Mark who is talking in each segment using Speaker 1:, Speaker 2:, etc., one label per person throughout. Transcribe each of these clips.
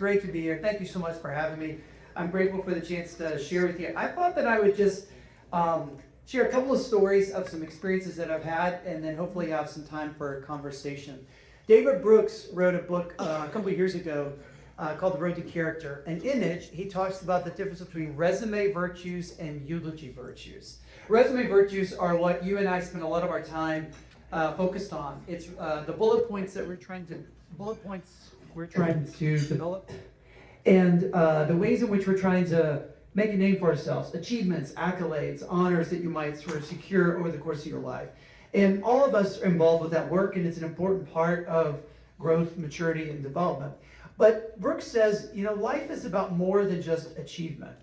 Speaker 1: great to be here. Thank you so much for having me. I'm grateful for the chance to share with you. I thought that I would just share a couple of stories of some experiences that I've had, and then hopefully have some time for a conversation. David Brooks wrote a book a couple of years ago called The Road to Character, and in it he talks about the difference between resume virtues and eulogy virtues. Resume virtues are what you and I spend a lot of our time focused on. It's the bullet points we're trying to develop, and the ways in which we're trying to make a name for ourselves, achievements, accolades, honors that you might sort of secure over the course of your life. And all of us are involved with that work, and it's an important part of growth, maturity, and development. But Brooks says, life is about more than just achievement.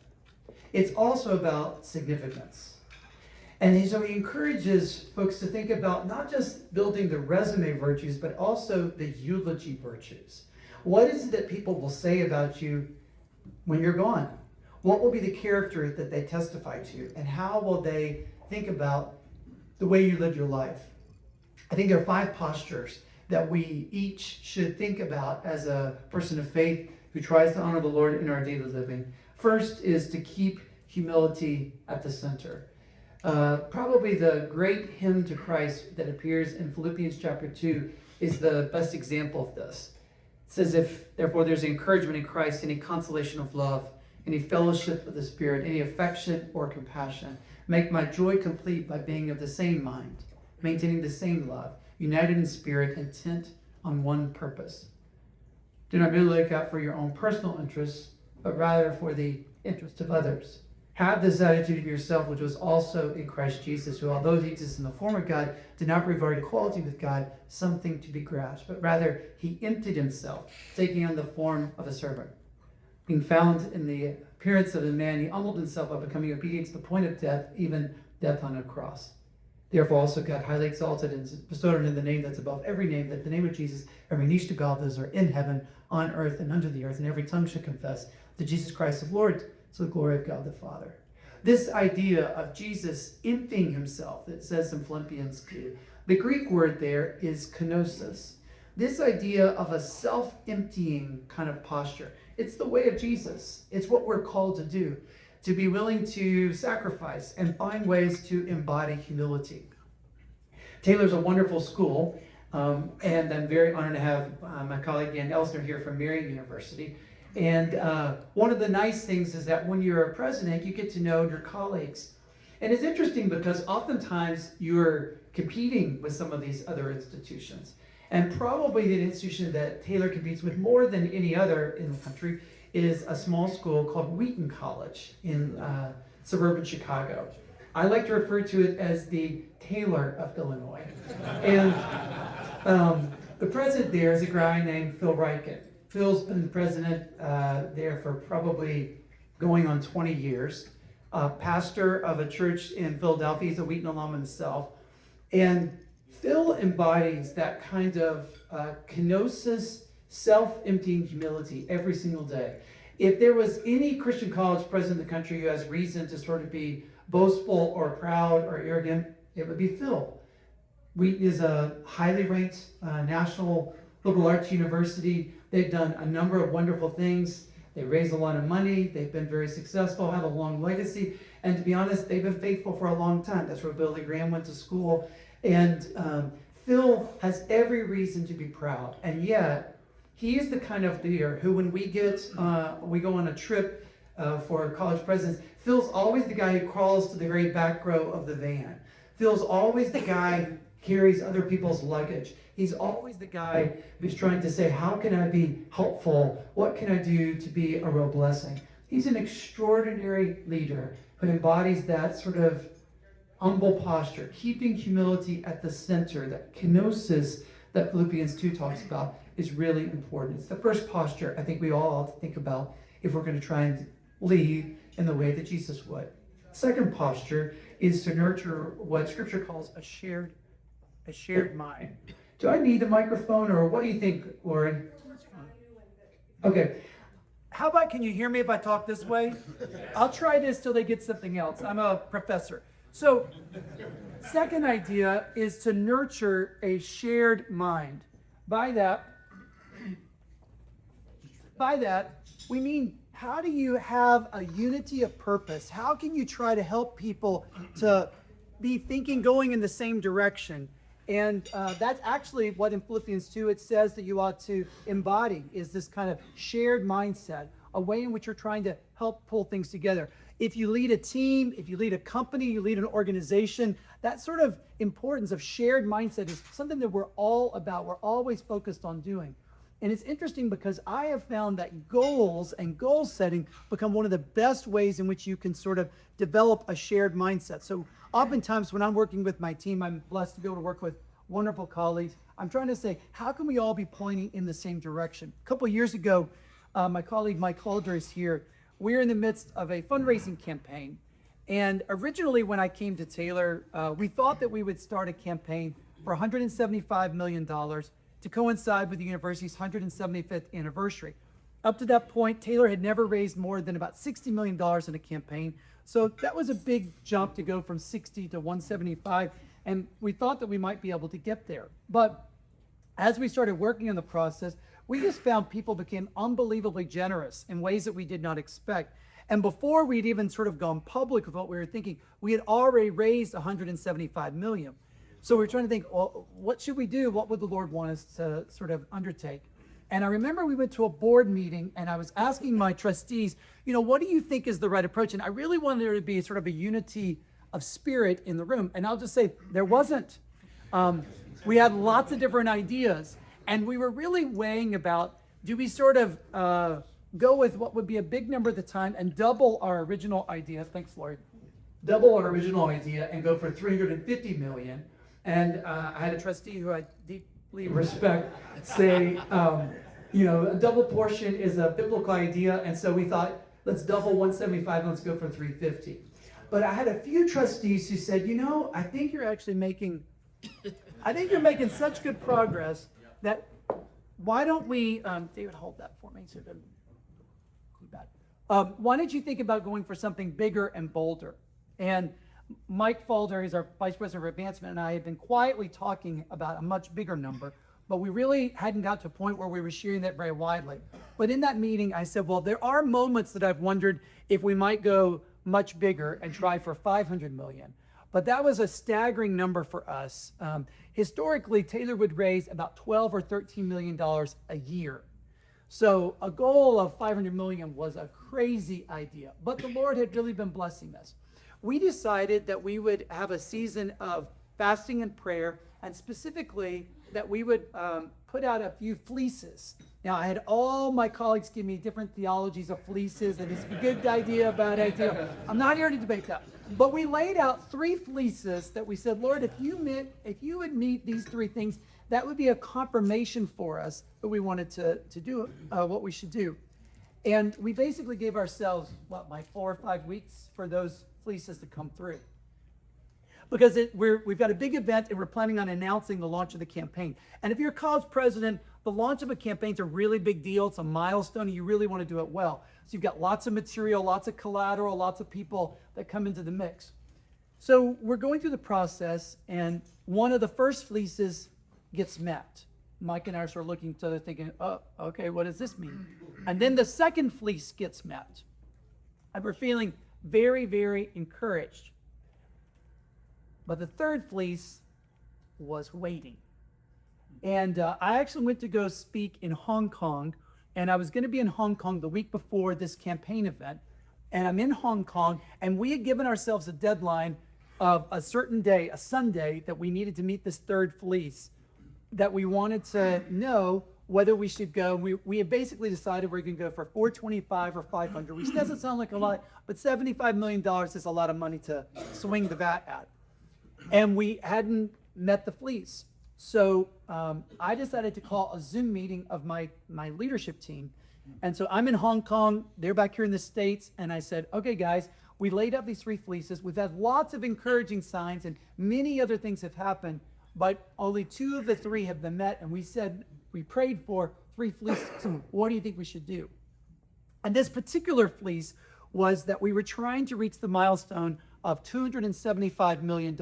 Speaker 1: It's also about significance. And so he encourages folks to think about not just building the resume virtues, but also the eulogy virtues. What is it that people will say about you when you're gone? What will be the character that they testify to? And how will they think about the way you live your life? I think there are 5 postures that we each should think about as a person of faith who tries to honor the Lord in our daily living. First is to keep humility at the center. Probably the great hymn to Christ that appears in Philippians chapter 2 is the best example of this. It says, if therefore there's encouragement in Christ, any consolation of love, any fellowship of the Spirit, any affection or compassion, make my joy complete by being of the same mind, maintaining the same love, united in spirit, intent on one purpose. Do not merely look out for your own personal interests, but rather for the interest of others. Have this attitude of yourself, which was also in Christ Jesus, who, although he exists in the form of God, did not regard equality with God something to be grasped, but rather he emptied himself, taking on the form of a servant. Being found in the appearance of a man, he humbled himself by becoming obedient to the point of death, even death on a cross. Therefore also God highly exalted and bestowed on him the name that's above every name, that the name of Jesus, every knee should bow, those who are in heaven, on earth, and under the earth, and every tongue should confess that Jesus Christ is Lord, to the glory of God the Father. This idea of Jesus emptying himself, it says in Philippians 2, the Greek word there is kenosis. This idea of a self-emptying kind of posture. It's the way of Jesus. It's what we're called to do, to be willing to sacrifice and find ways to embody humility. Taylor's a wonderful school, and I'm very honored to have my colleague Dan Elsner here from Marian University. And one of the nice things is that when you're a president, you get to know your colleagues. And it's interesting because oftentimes you're competing with some of these other institutions. And probably the institution that Taylor competes with more than any other in the country is a small school called Wheaton College in suburban Chicago. I like to refer to it as the Taylor of Illinois. And the president there is a guy named Phil Ryken. Phil's been president there for probably going on 20 years. Pastor of a church in Philadelphia. He's a Wheaton alum himself. And Phil embodies that kind of kenosis, self-emptying humility every single day. If there was any Christian college president in the country who has reason to sort of be boastful or proud or arrogant, it would be Phil. Wheaton is a highly ranked national liberal arts university. They've done a number of wonderful things. They raised a lot of money. They've been very successful, have a long legacy. And to be honest, they've been faithful for a long time. That's where Billy Graham went to school. And Phil has every reason to be proud. And yet, he is the kind of leader who, when we go on a trip for college presidents, Phil's always the guy who crawls to the very back row of the van. Phil's always the guy who carries other people's luggage. He's always the guy who's trying to say, how can I be helpful? What can I do to be a real blessing? He's an extraordinary leader who embodies that sort of humble posture, keeping humility at the center. That kenosis that Philippians 2 talks about is really important. It's the first posture I think we all ought to think about if we're going to try and lead in the way that Jesus would. Second posture is to nurture what Scripture calls a shared mind. Do I need the microphone, or what do you think, Lauren? Okay. How about, can you hear me if I talk this way? I'll try this till they get something else. I'm a professor. So, second idea is to nurture a shared mind. By that,
Speaker 2: by that, we mean, how do you have a unity of purpose? How can you try to help people to be thinking, going in the same direction? And that's actually what in Philippians 2 it says that you ought to embody, is this kind of shared mindset, a way in which you're trying to help pull things together. If you lead a team, if you lead a company, you lead an organization, that sort of importance of shared mindset is something that we're all about. We're always focused on doing. And it's interesting because I have found that goals and goal setting become one of the best ways in which you can sort of develop a shared mindset. So oftentimes when I'm working with my team, I'm blessed to be able to work with wonderful colleagues. I'm trying to say, how can we all be pointing in the same direction? A couple of years ago, my colleague Mike Holder is here. We're in the midst of a fundraising campaign. And originally when I came to Taylor, we thought that we would start a campaign for $175 million to coincide with the university's 175th anniversary. Up to that point, Taylor had never raised more than about $60 million in a campaign. So that was a big jump to go from 60 to 175. And we thought that we might be able to get there. But as we started working on the process, we just found people became unbelievably generous in ways that we did not expect. And before we'd even sort of gone public with what we were thinking, we had already raised 175 million. So we were trying to think, well, what should we do? What would the Lord want us to sort of undertake? And I remember we went to a board meeting and I was asking my trustees, what do you think is the right approach? And I really wanted there to be sort of a unity of spirit in the room. And I'll just say, there wasn't. We had lots of different ideas. And we were really weighing about, do we sort of go with what would be a big number at the time and double our original idea? Thanks, Lori. Double our original idea and go for 350 million. And I had a trustee who I deeply respect say, a double portion is a biblical idea. And so we thought, let's double 175 and let's go for 350. But I had a few trustees who said, I think you're actually making such good progress that why don't we, David, hold that for me so it doesn't be bad. Why don't you think about going for something bigger and bolder? And Mike Falder, he's our Vice President of Advancement, and I had been quietly talking about a much bigger number, but we really hadn't got to a point where we were sharing that very widely. But in that meeting, I said, well, there are moments that I've wondered if we might go much bigger and try for 500 million. But that was a staggering number for us. Historically, Taylor would raise about $12 or $13 million a year. So a goal of 500 million was a crazy idea, but the Lord had really been blessing us. We decided that we would have a season of fasting and prayer, and specifically that we would put out a few fleeces. Now, I had all my colleagues give me different theologies of fleeces, and it's a good idea, bad idea. I'm not here to debate that. But we laid out 3 fleeces that we said, Lord, if you would meet these 3 things, that would be a confirmation for us that we wanted to do what we should do. And we basically gave ourselves, 4 or 5 weeks for those fleeces to come through. Because we've got a big event and we're planning on announcing the launch of the campaign. And if you're a college president, the launch of a campaign is a really big deal. It's a milestone and you really want to do it well. So you've got lots of material, lots of collateral, lots of people that come into the mix. So we're going through the process and one of the first fleeces gets met. Mike and I are sort of looking at each other thinking, oh, okay, what does this mean? And then the second fleece gets met. And we're feeling very, very encouraged. But the third fleece was waiting. And I actually went to go speak in Hong Kong, and I was going to be in Hong Kong the week before this campaign event. And I'm in Hong Kong, and we had given ourselves a deadline of a certain day, a Sunday, that we needed to meet this third fleece, that we wanted to know whether we should go. We had basically decided we're going to go for 425 or 500, which doesn't sound like a lot, but $75 million is a lot of money to swing the bat at. And we hadn't met the fleece. So I decided to call a Zoom meeting of my leadership team. And so I'm in Hong Kong, they're back here in the States, and I said, okay guys, we laid out these 3 fleeces. We've had lots of encouraging signs and many other things have happened, but only 2 of the 3 have been met. And we prayed for 3 fleeces. What do you think we should do? And this particular fleece was that we were trying to reach the milestone of $275 million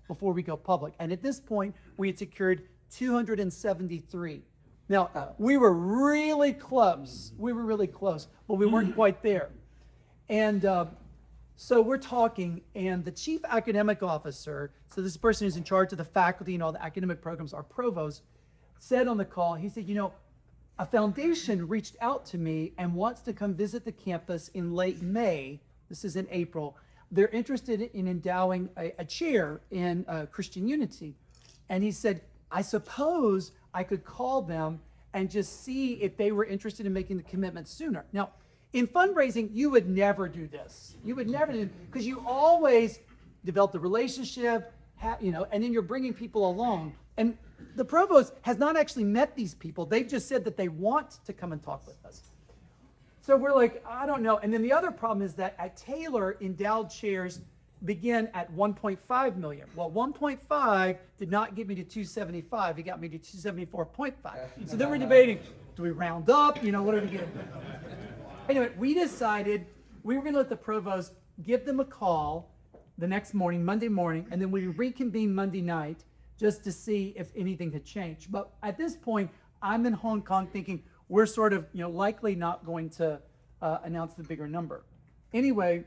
Speaker 2: before we go public. And at this point, we had secured 273. Now, we were really close. We were really close, but we weren't quite there. And so we're talking, and the chief academic officer, so this person who's in charge of the faculty and all the academic programs, our provost, said on the call, he said, a foundation reached out to me and wants to come visit the campus in late May. This is in April. They're interested in endowing a chair in Christian unity. And he said, I suppose I could call them and just see if they were interested in making the commitment sooner. Now, in fundraising, you would never do this. You would never do, because you always develop the relationship, and then you're bringing people along. And the provost has not actually met these people. They've just said that they want to come and talk with us. So we're like, I don't know. And then the other problem is that at Taylor, endowed chairs begin at 1.5 million. Well, 1.5 did not get me to 275. It got me to 274.5. So then we're debating, do we round up? What are we doing? Anyway, we decided we were going to let the provost give them a call the next morning, Monday morning, and then we reconvene Monday night just to see if anything had changed. But at this point, I'm in Hong Kong thinking we're sort of, likely not going to announce the bigger number. Anyway,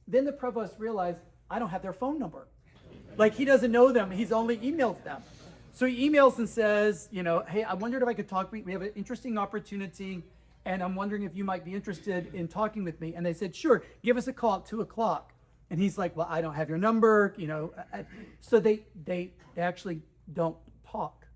Speaker 2: then the provost realized I don't have their phone number. Like, he doesn't know them. He's only emailed them. So he emails and says, hey, I wondered if I could talk. We have an interesting opportunity, and I'm wondering if you might be interested in talking with me. And they said, sure, give us a call at 2:00. And he's like, well, I don't have your number, So they actually don't talk.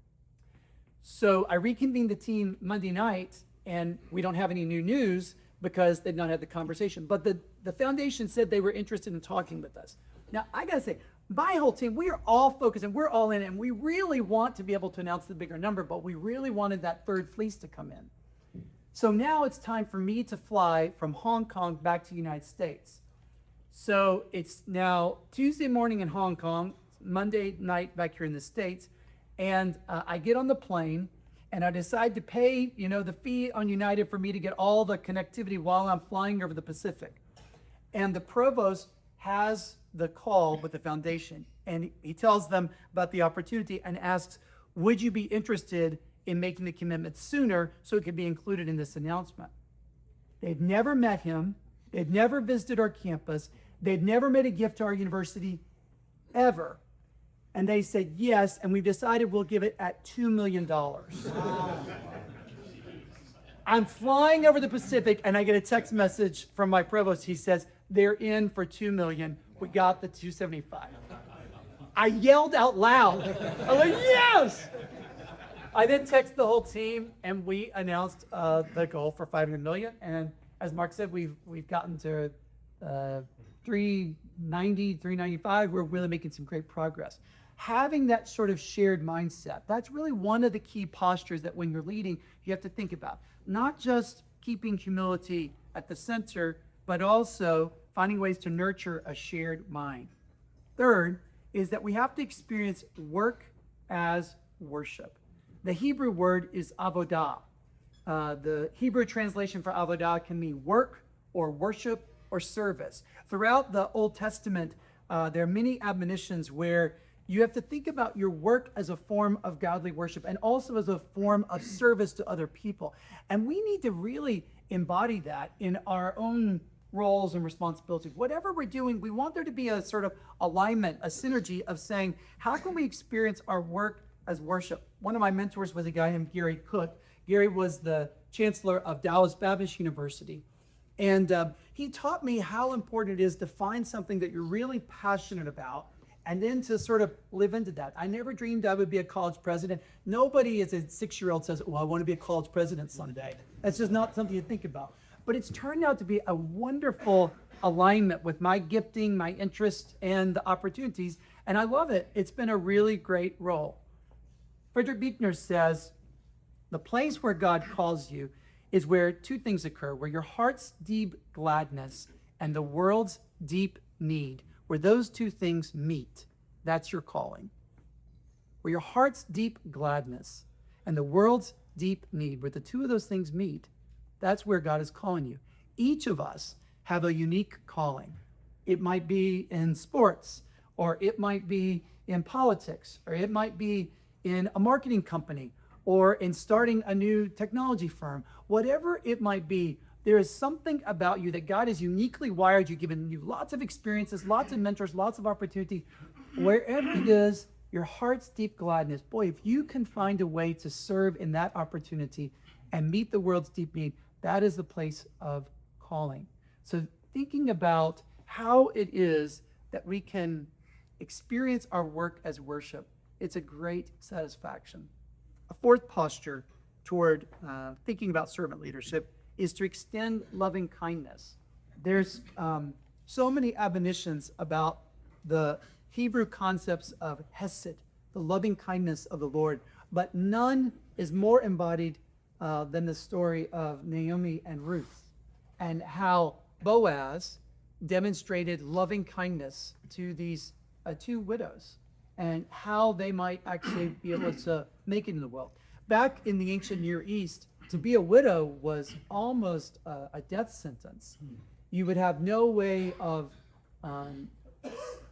Speaker 2: So I reconvened the team Monday night, and we don't have any new news because they've not had the conversation. But the foundation said they were interested in talking with us. Now, I got to say, my whole team, we are all focused, and we're all in, and we really want to be able to announce the bigger number, but we really wanted that third fleece to come in. So now it's time for me to fly from Hong Kong back to the United States. So it's now Tuesday morning in Hong Kong, Monday night back here in the States, and I get on the plane, and I decide to pay, the fee on United for me to get all the connectivity while I'm flying over the Pacific. And the provost has the call with the foundation, and he tells them about the opportunity and asks, would you be interested in making the commitment sooner so it could be included in this announcement? They'd never met him. They'd never visited our campus. They'd never made a gift to our university, ever. And they said yes, and we've decided we'll give it at $2 million. I'm flying over the Pacific, and I get a text message from my provost. He says, they're in for $2 million. We got the 275. I yelled out loud. I was like, yes! I then texted the whole team, and we announced the goal for $500 million. And as Mark said, we've gotten to 390, 395. We're really making some great progress. Having that sort of shared mindset, that's really one of the key postures that when you're leading, you have to think about. Not just keeping humility at the center, but also finding ways to nurture a shared mind. Third is that we have to experience work as worship. The Hebrew word is avodah. The Hebrew translation for avodah can mean work or worship or service. Throughout the Old Testament, there are many admonitions where you have to think about your work as a form of godly worship and also as a form of service to other people. And we need to really embody that in our own roles and responsibilities. Whatever we're doing, we want there to be a sort of alignment, a synergy of saying, how can we experience our work as worship? One of my mentors was a guy named Gary Cook. Gary was the chancellor of Dallas Baptist University. And he taught me how important it is to find something that you're really passionate about and then to sort of live into that. I never dreamed I would be a college president. Nobody as a 6-year-old says, oh, I want to be a college president someday. That's just not something you think about. But it's turned out to be a wonderful alignment with my gifting, my interests, and the opportunities. And I love it. It's been a really great role. Frederick Buechner says, the place where God calls you is where two things occur, where your heart's deep gladness and the world's deep need, where those two things meet. That's your calling. Where your heart's deep gladness and the world's deep need, where the two of those things meet, that's where God is calling you. Each of us have a unique calling. It might be in sports, or it might be in politics, or it might be in a marketing company, or in starting a new technology firm, whatever it might be, there is something about you that God has uniquely wired you, given you lots of experiences, lots of mentors, lots of opportunity. Wherever it is, your heart's deep gladness, boy, if you can find a way to serve in that opportunity and meet the world's deep need, that is the place of calling. So thinking about how it is that we can experience our work as worship, it's a great satisfaction. A fourth posture toward thinking about servant leadership is to extend loving kindness. There's so many admonitions about the Hebrew concepts of hesed, the loving kindness of the Lord, but none is more embodied than the story of Naomi and Ruth, and how Boaz demonstrated loving kindness to these two widows, and how they might actually be able to make it in the world. Back in the ancient Near East, to be a widow was almost a death sentence. You would have no way of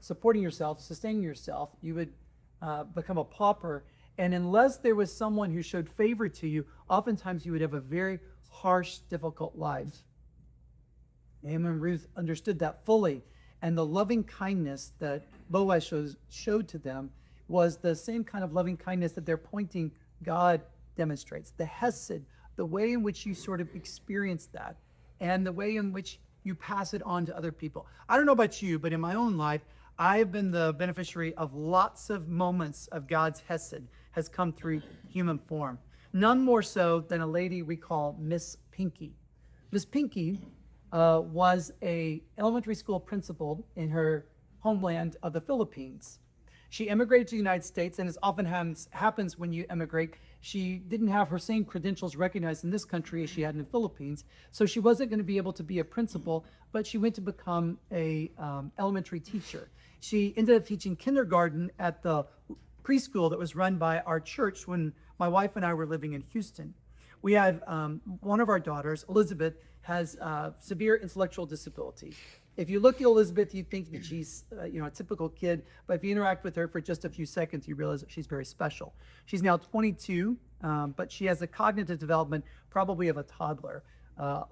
Speaker 2: supporting yourself, sustaining yourself. You would become a pauper. And unless there was someone who showed favor to you, oftentimes you would have a very harsh, difficult life. Naomi and Ruth understood that fully. And the loving kindness that Boaz showed to them was the same kind of loving kindness that they're pointing God demonstrates. The hesed, the way in which you sort of experience that, and the way in which you pass it on to other people. I don't know about you, but in my own life, I have been the beneficiary of lots of moments of God's hesed has come through human form. None more so than a lady we call Miss Pinky. Miss Pinky was a elementary school principal in her homeland of the Philippines. She immigrated to the United States, and as often happens when you immigrate, she didn't have her same credentials recognized in this country as she had in the Philippines, so she wasn't going to be able to be a principal, but she went to become a elementary teacher. She ended up teaching kindergarten at the preschool that was run by our church when my wife and I were living in Houston. We had one of our daughters, Elizabeth, has severe intellectual disability. If you look at Elizabeth, you think that she's a typical kid, but if you interact with her for just a few seconds, you realize that she's very special. She's now 22, but she has a cognitive development probably of a toddler.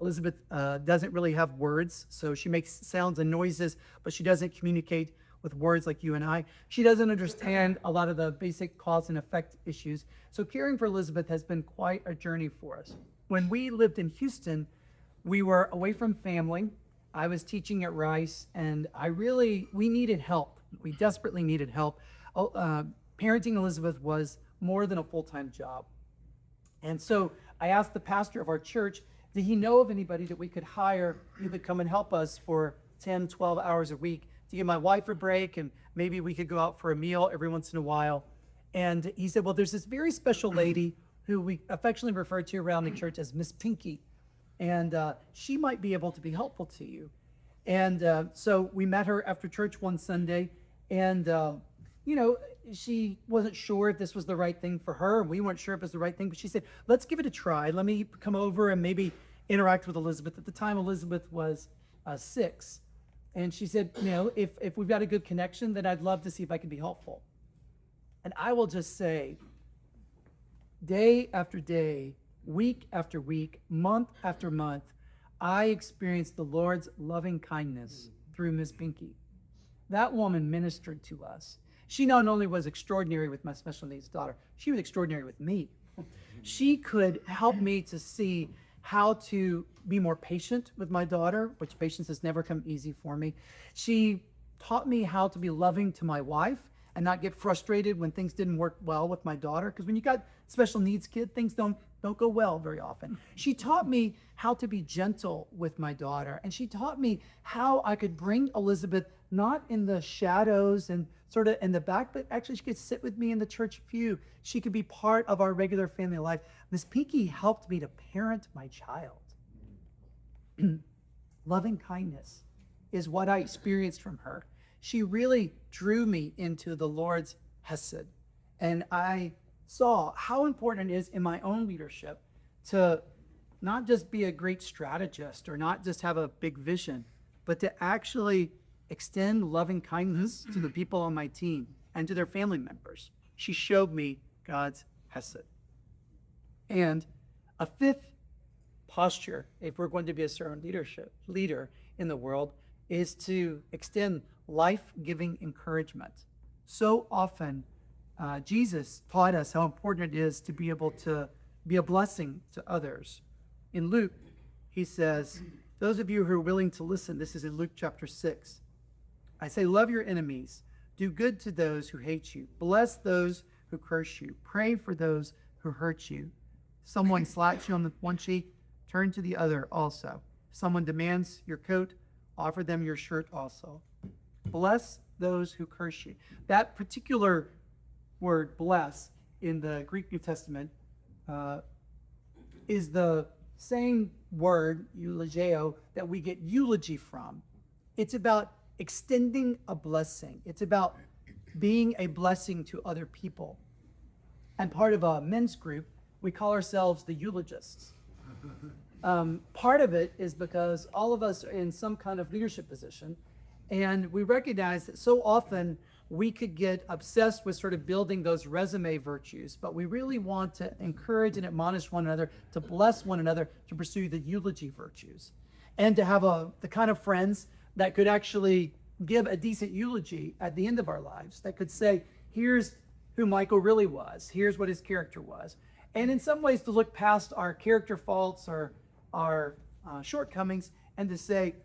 Speaker 2: Elizabeth doesn't really have words, so she makes sounds and noises, but she doesn't communicate with words like you and I. She doesn't understand a lot of the basic cause and effect issues. So caring for Elizabeth has been quite a journey for us. When we lived in Houston, we were away from family. I was teaching at Rice, and we needed help. We desperately needed help. Parenting Elizabeth was more than a full-time job. And so I asked the pastor of our church, did he know of anybody that we could hire who could come and help us for 10, 12 hours a week to give my wife a break, and maybe we could go out for a meal every once in a while. And he said, well, there's this very special lady who we affectionately refer to around the church as Miss Pinky, and she might be able to be helpful to you. And so we met her after church one Sunday, and she wasn't sure if this was the right thing for her, and we weren't sure if it was the right thing, but she said, let's give it a try. Let me come over and maybe interact with Elizabeth. At the time, Elizabeth was 6. And she said, if we've got a good connection, then I'd love to see if I can be helpful. And I will just say, day after day, week after week, month after month, I experienced the Lord's loving kindness through Miss Pinky. That woman ministered to us. She not only was extraordinary with my special needs daughter, she was extraordinary with me. She could help me to see how to be more patient with my daughter, which patience has never come easy for me. She taught me how to be loving to my wife and not get frustrated when things didn't work well with my daughter, because when you got special needs kid, things don't go well very often. She taught me how to be gentle with my daughter, and she taught me how I could bring Elizabeth not in the shadows and sort of in the back, but actually she could sit with me in the church pew. She could be part of our regular family life. Miss Pinky helped me to parent my child. Loving kindness is what I experienced from her. She really drew me into the Lord's hesed, and I saw how important it is in my own leadership to not just be a great strategist or not just have a big vision, but to actually extend loving kindness to the people on my team and to their family members. She showed me God's hesed. And a fifth posture, if we're going to be a certain leader in the world, is to extend life-giving encouragement. So often, Jesus taught us how important it is to be able to be a blessing to others. In Luke, he says, those of you who are willing to listen, this is in Luke chapter 6. I say, love your enemies, do good to those who hate you, bless those who curse you, pray for those who hurt you. Someone slaps you on the one cheek, turn to the other also. Someone demands your coat, offer them your shirt also. Bless those who curse you. That particular word, bless, in the Greek New Testament is the same word, eulogio, that we get eulogy from. It's about extending a blessing. It's about being a blessing to other people. And part of a men's group, we call ourselves the eulogists. Part of it is because all of us are in some kind of leadership position, and we recognize that so often we could get obsessed with sort of building those resume virtues, but we really want to encourage and admonish one another, to bless one another, to pursue the eulogy virtues, and to have the kind of friends that could actually give a decent eulogy at the end of our lives, that could say, here's who Michael really was, here's what his character was. And in some ways to look past our character faults or our shortcomings and to say,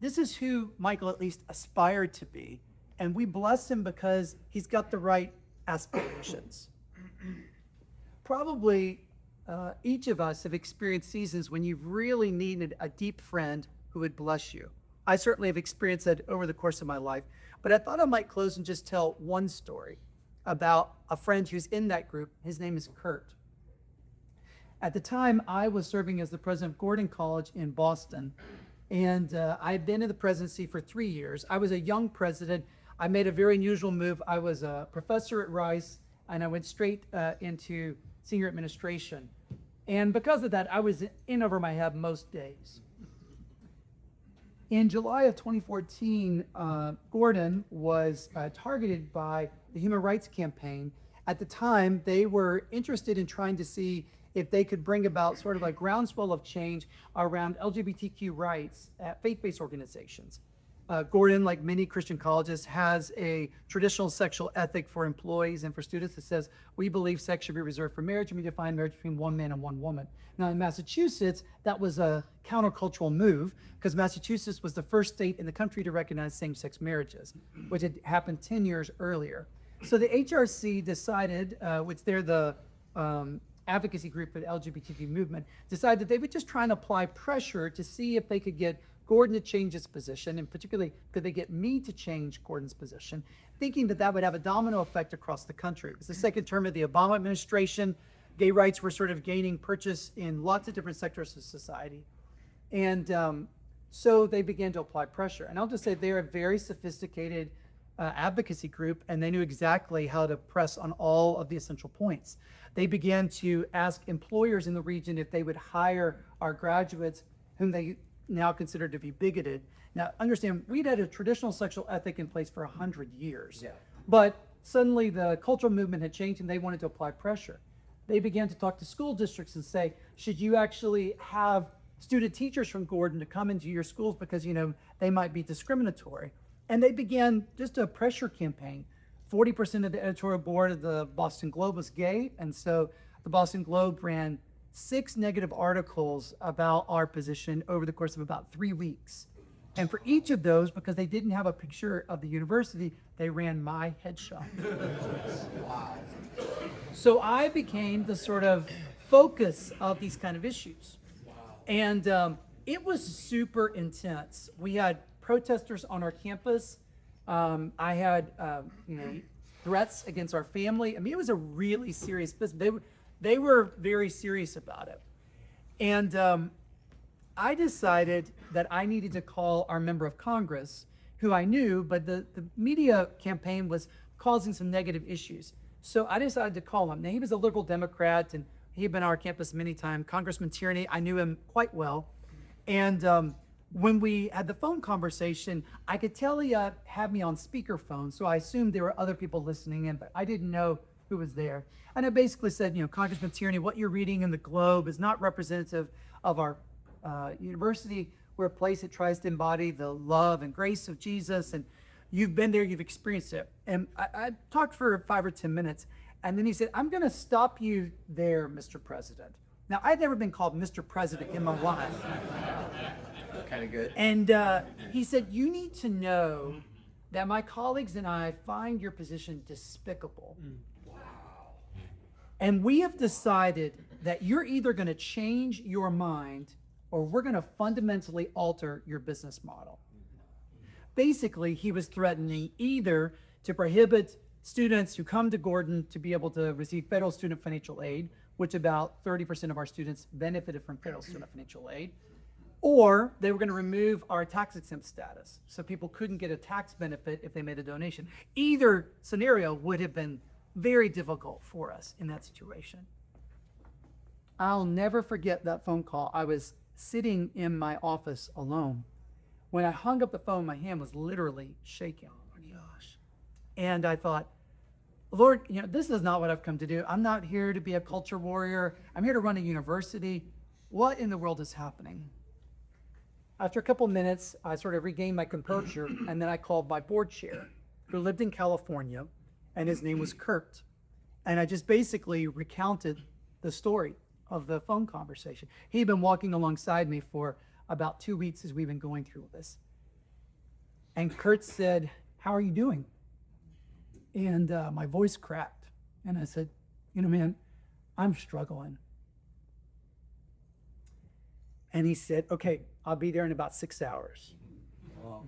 Speaker 2: this is who Michael at least aspired to be, and we bless him because he's got the right aspirations. Probably each of us have experienced seasons when you've really needed a deep friend who would bless you. I certainly have experienced that over the course of my life, but I thought I might close and just tell one story about a friend who's in that group. His name is Kurt. At the time, I was serving as the president of Gordon College in Boston, and I'd been in the presidency for 3 years. I was a young president. I made a very unusual move. I was a professor at Rice, and I went straight into senior administration. And because of that, I was in over my head most days. In July of 2014, Gordon was targeted by the Human Rights Campaign. At the time, they were interested in trying to see if they could bring about sort of a groundswell of change around LGBTQ rights at faith-based organizations. Gordon, like many Christian colleges, has a traditional sexual ethic for employees and for students that says, we believe sex should be reserved for marriage, and we define marriage between one man and one woman. Now in Massachusetts, that was a countercultural move because Massachusetts was the first state in the country to recognize same-sex marriages, which had happened 10 years earlier. So the HRC decided, which they're the advocacy group for the LGBT movement, decided that they would just try and apply pressure to see if they could get Gordon to change his position, and particularly could they get me to change Gordon's position, thinking that that would have a domino effect across the country. It was the second term of the Obama administration. Gay rights were sort of gaining purchase in lots of different sectors of society. And so they began to apply pressure. And I'll just say they're a very sophisticated advocacy group, and they knew exactly how to press on all of the essential points. They began to ask employers in the region if they would hire our graduates whom they now considered to be bigoted. Now, understand, we'd had a traditional sexual ethic in place for 100 years. Yeah. But suddenly the cultural movement had changed and they wanted to apply pressure. They began to talk to school districts and say, should you actually have student teachers from Gordon to come into your schools because, you know, they might be discriminatory? And they began just a pressure campaign. 40% of the editorial board of the Boston Globe was gay, and so the Boston Globe ran 6 negative articles about our position over the course of about 3 weeks. And for each of those, because they didn't have a picture of the university, they ran my headshot. Wow. So I became the sort of focus of these kind of issues. Wow. And it was super intense. We had protesters on our campus. I had threats against our family. I mean, it was a really serious business. They were very serious about it. And I decided that I needed to call our member of Congress, who I knew, but the media campaign was causing some negative issues. So I decided to call him. Now, he was a liberal Democrat, and he had been on our campus many times. Congressman Tierney, I knew him quite well. And when we had the phone conversation, I could tell he had me on speakerphone, so I assumed there were other people listening in, but I didn't know who was there. And it basically said, Congressman Tierney, what you're reading in the Globe is not representative of our university. We're a place that tries to embody the love and grace of Jesus. And you've been there, you've experienced it. And I talked for 5 or 10 minutes. And then he said, I'm going to stop you there, Mr. President. Now, I'd never been called Mr. President in my life.
Speaker 3: Kind of good.
Speaker 2: And he said, you need to know that my colleagues and I find your position despicable. Wow. And we have decided that you're either going to change your mind or we're going to fundamentally alter your business model. Basically, he was threatening either to prohibit students who come to Gordon to be able to receive federal student financial aid, which about 30% of our students benefited from federal student financial aid, or they were going to remove our tax exempt status so people couldn't get a tax benefit if they made a donation. Either scenario would have been very difficult for us in that situation. I'll never forget that phone call. I was sitting in my office alone. When I hung up the phone, my hand was literally shaking. Oh my gosh. And I thought, Lord, this is not what I've come to do. I'm not here to be a culture warrior. I'm here to run a university. What in the world is happening? After a couple minutes, I sort of regained my composure, and then I called my board chair, who lived in California, and his name was Kurt. And I just basically recounted the story of the phone conversation. He'd been walking alongside me for about 2 weeks as we've been going through this. And Kurt said, how are you doing? And my voice cracked. And I said, man, I'm struggling. And he said, okay, I'll be there in about 6 hours. Wow.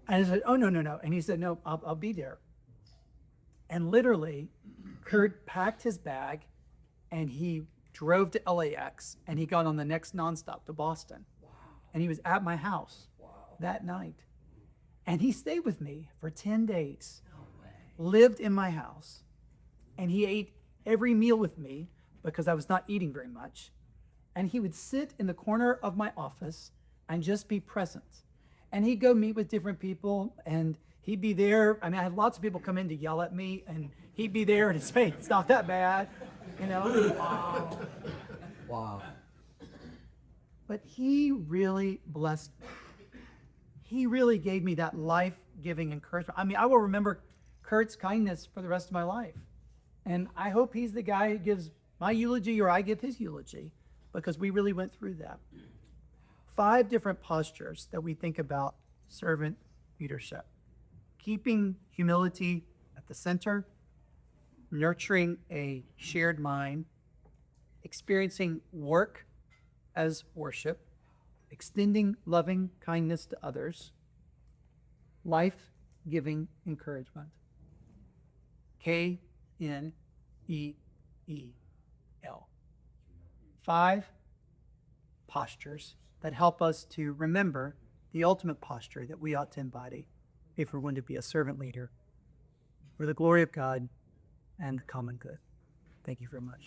Speaker 2: And I said, oh, no. And he said, no, I'll be there. And literally, Kurt packed his bag and he drove to LAX and he got on the next nonstop to Boston. Wow. And he was at my house that night. And he stayed with me for 10 days, lived in my house, and he ate every meal with me because I was not eating very much. And he would sit in the corner of my office and just be present. And he'd go meet with different people, and he'd be there. I had lots of people come in to yell at me, and he'd be there, and his face, it's not that bad, Wow.
Speaker 3: Wow.
Speaker 2: But he really blessed me. He really gave me that life-giving encouragement. I will remember Kurt's kindness for the rest of my life. And I hope he's the guy who gives my eulogy or I give his eulogy, because we really went through that. 5 different postures that we think about servant leadership. Keeping humility at the center, nurturing a shared mind, experiencing work as worship, extending loving kindness to others, life-giving encouragement. KNEEL. 5 postures that help us to remember the ultimate posture that we ought to embody if we're going to be a servant leader for the glory of God and the common good. Thank you very much.